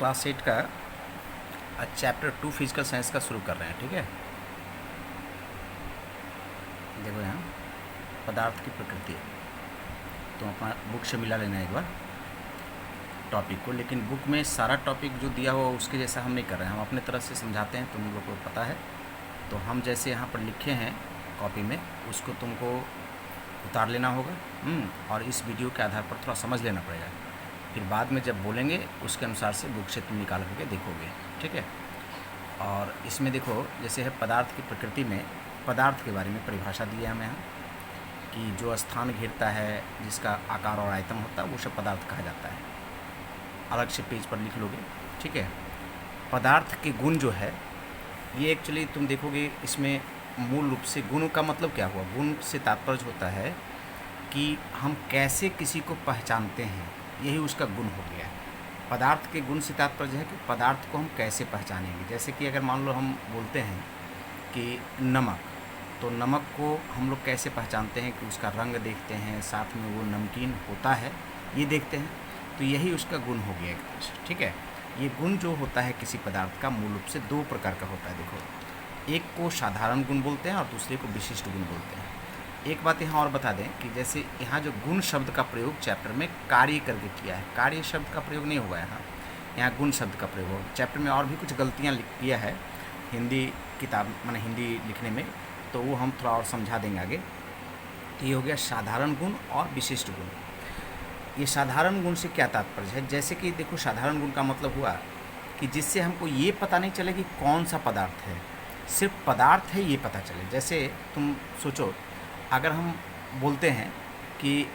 Class 8 का chapter 2 physical science का शुरू कर रहे हैं। ठीक है, देखो यहाँ पदार्थ की प्रकृति, तो अपना बुक से मिला लेना एक बार टॉपिक को। लेकिन बुक में सारा टॉपिक जो दिया हुआ उसके जैसा हम नहीं कर रहे हैं, हम अपने तरफ से समझाते हैं, तुम लोग को पता है। तो हम जैसे यहाँ पर लिखे हैं कॉपी में, उसको तुमको उतार लेना होगा और इस वीडियो के आधार पर थोड़ा समझ लेना पड़ेगा। फिर बाद में जब बोलेंगे उसके अनुसार से बुक से तुम निकाल करके देखोगे। ठीक है, और इसमें देखो जैसे है पदार्थ की प्रकृति में पदार्थ के बारे में परिभाषा दी है हमें यहाँ कि जो स्थान घेरता है, जिसका आकार और आयतन होता है, वो सब पदार्थ कहा जाता है। अलग से पेज पर लिख लोगे। ठीक है, पदार्थ के गुण जो है ये एक्चुअली तुम देखोगे इसमें मूल रूप से गुण का मतलब क्या हुआ। गुण से तात्पर्य होता है कि हम कैसे किसी को पहचानते हैं, यही उसका गुण हो गया है। पदार्थ के गुण से तात्पर्य है कि पदार्थ को हम कैसे पहचानेंगे। जैसे कि अगर मान लो हम बोलते हैं कि नमक, तो नमक को हम लोग कैसे पहचानते हैं कि उसका रंग देखते हैं, साथ में वो नमकीन होता है ये देखते हैं। तो यही उसका गुण हो गया एक तरह से। ठीक है, ये गुण जो होता है किसी पदार्थ का मूल रूप से दो प्रकार का होता है। देखो, एक को साधारण गुण बोलते हैं और दूसरे को विशिष्ट गुण बोलते हैं। एक बात यहाँ और बता दें कि जैसे यहाँ जो गुण शब्द का प्रयोग चैप्टर में कार्य करके किया है, कार्य शब्द का प्रयोग नहीं हुआ है यहाँ गुण शब्द का प्रयोग होगा। चैप्टर में और भी कुछ गलतियाँ किया है हिंदी किताब माने हिंदी लिखने में, तो वो हम थोड़ा और समझा देंगे आगे। तो ये हो गया साधारण गुण और विशिष्ट गुण। ये साधारण गुण से क्या तात्पर्य है, जैसे कि देखो साधारण गुण का मतलब हुआ कि जिससे हमको ये पता नहीं चले कि कौन सा पदार्थ है, सिर्फ पदार्थ है ये पता चले। जैसे तुम सोचो, अगर हम बोलते हैं कि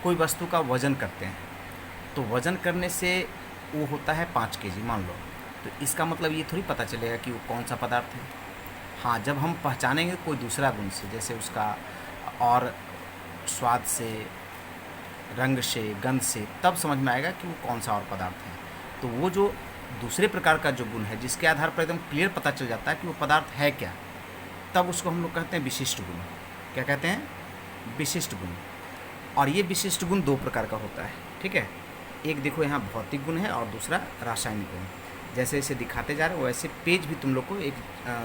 कोई वस्तु का वज़न करते हैं, तो वज़न करने से वो होता है 5 केजी मान लो, तो इसका मतलब ये थोड़ी पता चलेगा कि वो कौन सा पदार्थ है। हाँ, जब हम पहचानेंगे कोई दूसरा गुण से, जैसे उसका और स्वाद से, रंग से, गंध से, तब समझ में आएगा कि वो कौन सा और पदार्थ है। तो वो जो दूसरे प्रकार का जो गुण है जिसके आधार पर एकदम क्लियर पता चल जाता है कि वो पदार्थ है क्या, तब उसको हम लोग कहते हैं विशिष्ट गुण। क्या कहते हैं? विशिष्ट गुण। और ये विशिष्ट गुण दो प्रकार का होता है। ठीक है, एक देखो यहाँ भौतिक गुण है और दूसरा रासायनिक गुण। जैसे जैसे दिखाते जा रहे हैं वैसे पेज भी तुम लोग को एक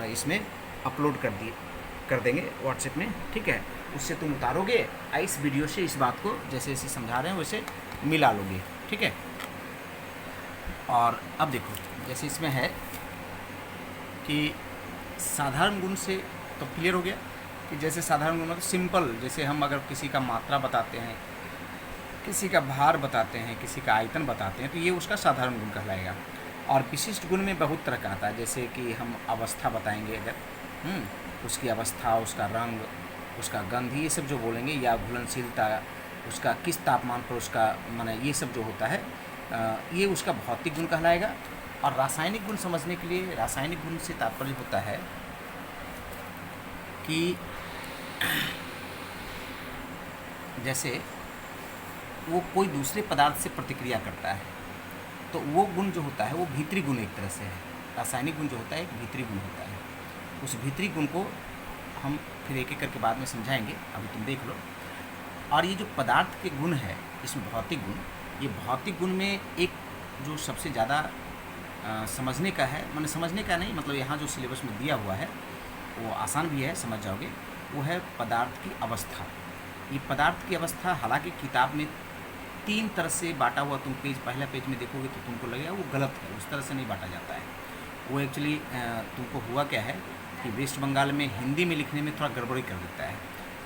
इसमें अपलोड कर देंगे व्हाट्सएप में। ठीक है, उससे तुम उतारोगे और इस वीडियो से इस बात को जैसे जैसे समझा रहे हैं वैसे मिला लोगे। ठीक है, और अब देखो जैसे इसमें है कि साधारण गुण से तो क्लियर हो गया कि जैसे साधारण गुण मतलब सिंपल, जैसे हम अगर किसी का मात्रा बताते हैं, किसी का भार बताते हैं, किसी का आयतन बताते हैं, तो ये उसका साधारण गुण कहलाएगा। और विशिष्ट गुण में बहुत तरह का आता है, जैसे कि हम अवस्था बताएंगे अगर उसकी अवस्था, उसका रंग, उसका गंध, ये सब जो बोलेंगे, या घुलनशीलता, उसका किस तापमान पर उसका माने, ये सब जो होता है ये उसका भौतिक गुण कहलाएगा। और रासायनिक गुण समझने के लिए, रासायनिक गुण से तात्पर्य होता है कि जैसे वो कोई दूसरे पदार्थ से प्रतिक्रिया करता है, तो वो गुण जो होता है वो भीतरी गुण एक तरह से है। रासायनिक गुण जो होता है एक भीतरी गुण होता है। उस भीतरी गुण को हम फिर एक एक करके बाद में समझाएंगे, अभी तुम देख लो। और ये जो पदार्थ के गुण है, इसमें भौतिक गुण, ये भौतिक गुण में एक जो सबसे ज़्यादा समझने का है, मैंने समझने का नहीं मतलब यहाँ जो सिलेबस में दिया हुआ है वो आसान भी है, समझ जाओगे, वो है पदार्थ की अवस्था। ये पदार्थ की अवस्था हालांकि किताब में 3 तरह से बांटा हुआ, तुम पहला पेज में देखोगे तो तुमको लगेगा वो गलत है, उस तरह से नहीं बांटा जाता है। वो एक्चुअली तुमको हुआ क्या है कि वेस्ट बंगाल में हिंदी में लिखने में थोड़ा गड़बड़ी कर देता है,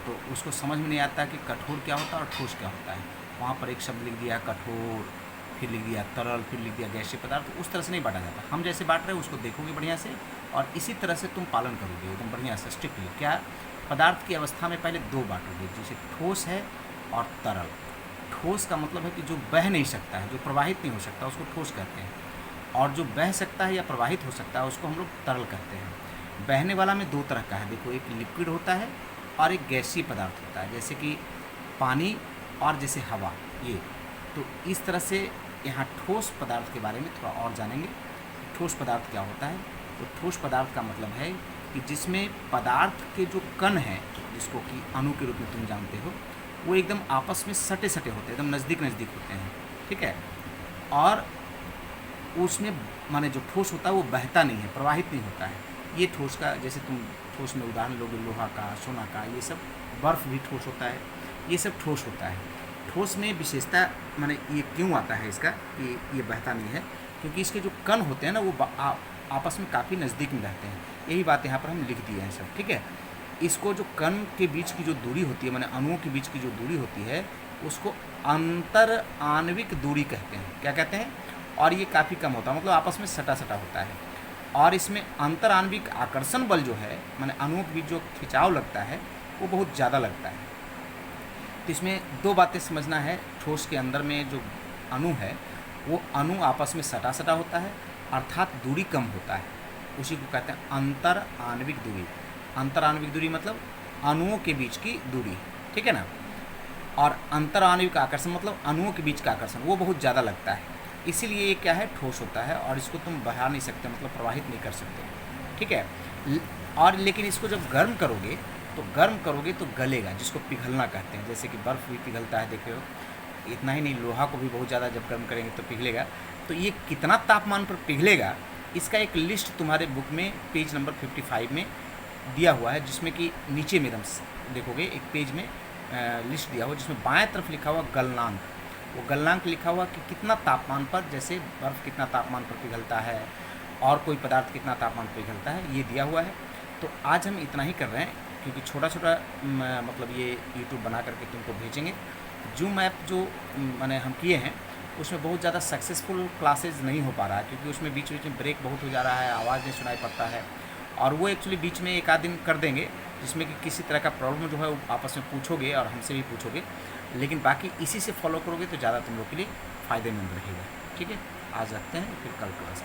तो उसको समझ में नहीं आता कि कठोर क्या होता है और ठोस क्या होता है। वहाँ पर एक शब्द लिख दिया कठोर, फिर लिख दिया तरल, फिर लिख दिया गैसीय पदार्थ, तो उस तरह से नहीं बांटा जाता। हम जैसे बांट रहे हैं उसको देखोगे बढ़िया से, और इसी तरह से तुम पालन करोगे एकदम बढ़िया से स्ट्रिक्टली। क्या? पदार्थ की अवस्था में पहले 2 बांटोगे, जैसे ठोस है और तरल। ठोस का मतलब है कि जो बह नहीं सकता है, जो प्रवाहित नहीं हो सकता, उसको ठोस कहते हैं। और जो बह सकता है या प्रवाहित हो सकता है उसको हम लोग तरल कहते हैं। बहने वाला में 2 तरह का है, देखो, एक लिक्विड होता है और एक गैसीय पदार्थ होता है, जैसे कि पानी और जैसे हवा, ये। तो इस तरह से यहाँ ठोस पदार्थ के बारे में थोड़ा और जानेंगे। ठोस पदार्थ क्या होता है? तो ठोस पदार्थ का मतलब है कि जिसमें पदार्थ के जो कण हैं, जिसको कि अणु के रूप में तुम जानते हो, वो एकदम आपस में सटे सटे होते हैं, एकदम नज़दीक नज़दीक होते हैं। ठीक है, और उसमें माने जो ठोस होता है वो बहता नहीं है, प्रवाहित नहीं होता है। ये ठोस का, जैसे तुम ठोस में उदाहरण लोगे लोहा का, सोना का, ये सब, बर्फ़ भी ठोस होता है, ये सब ठोस होता है। ठोस में विशेषता माने ये क्यों आता है इसका कि ये बहता नहीं है, क्योंकि इसके जो कण होते हैं ना वो आपस में काफ़ी नज़दीक में रहते हैं। यही बात यहाँ पर हम लिख दिए हैं सब, ठीक है। इसको जो कण के बीच की जो दूरी होती है, माने अणुओं के बीच की जो दूरी होती है, उसको अंतर आणविक दूरी कहते हैं। क्या कहते हैं? और ये काफ़ी कम होता है, मतलब आपस में सटा सटा होता है। और इसमें अंतर आणविक आकर्षण बल जो है, माने अणुओं के बीच जो खिंचाव लगता है वो बहुत ज़्यादा लगता है। तो इसमें दो बातें समझना है। ठोस के अंदर में जो अणु है वो अणु आपस में सटा सटा होता है, अर्थात दूरी कम होता है। उसी को कहते हैं अंतर आणविक दूरी। अंतर आणविक दूरी मतलब अणुओं के बीच की दूरी, ठीक है ना। और अंतर आणविक आकर्षण मतलब अणुओं के बीच का आकर्षण, वो बहुत ज़्यादा लगता है। इसीलिए ये क्या है, ठोस होता है और इसको तुम बहा नहीं सकते, मतलब प्रवाहित नहीं कर सकते, ठीक है। और लेकिन इसको जब गर्म करोगे तो गलेगा, जिसको पिघलना कहते हैं। जैसे कि बर्फ़ भी पिघलता है, देखे हो। इतना ही नहीं, लोहा को भी बहुत ज़्यादा जब गर्म करेंगे तो पिघलेगा। तो ये कितना तापमान पर पिघलेगा, इसका एक लिस्ट तुम्हारे बुक में पेज नंबर 55 में दिया हुआ है, जिसमें कि नीचे में एकदम देखोगे एक पेज में लिस्ट दिया हुआ, जिसमें बाएं तरफ लिखा हुआ गलनांक। वो गलनांक लिखा हुआ कि कितना तापमान पर, जैसे बर्फ़ कितना तापमान पर पिघलता है और कोई पदार्थ कितना तापमान पर पिघलता है, ये दिया हुआ है। तो आज हम इतना ही कर रहे हैं, क्योंकि छोटा छोटा मतलब ये यूट्यूब बना करके तुमको भेजेंगे। जूम ऐप जो मैंने हम किए हैं उसमें बहुत ज़्यादा सक्सेसफुल क्लासेज नहीं हो पा रहा है, क्योंकि उसमें बीच बीच में ब्रेक बहुत हो जा रहा है, आवाज़ नहीं सुनाई पड़ता है। और वो एक्चुअली बीच में एक आध दिन कर देंगे, जिसमें कि किसी तरह का प्रॉब्लम जो है वो आपस में पूछोगे और हमसे भी पूछोगे, लेकिन बाकी इसी से फॉलो करोगे तो ज़्यादा तुम लोग के लिए फ़ायदेमंद रहेगा, ठीक है। आज रखते हैं, फिर कल क्लास।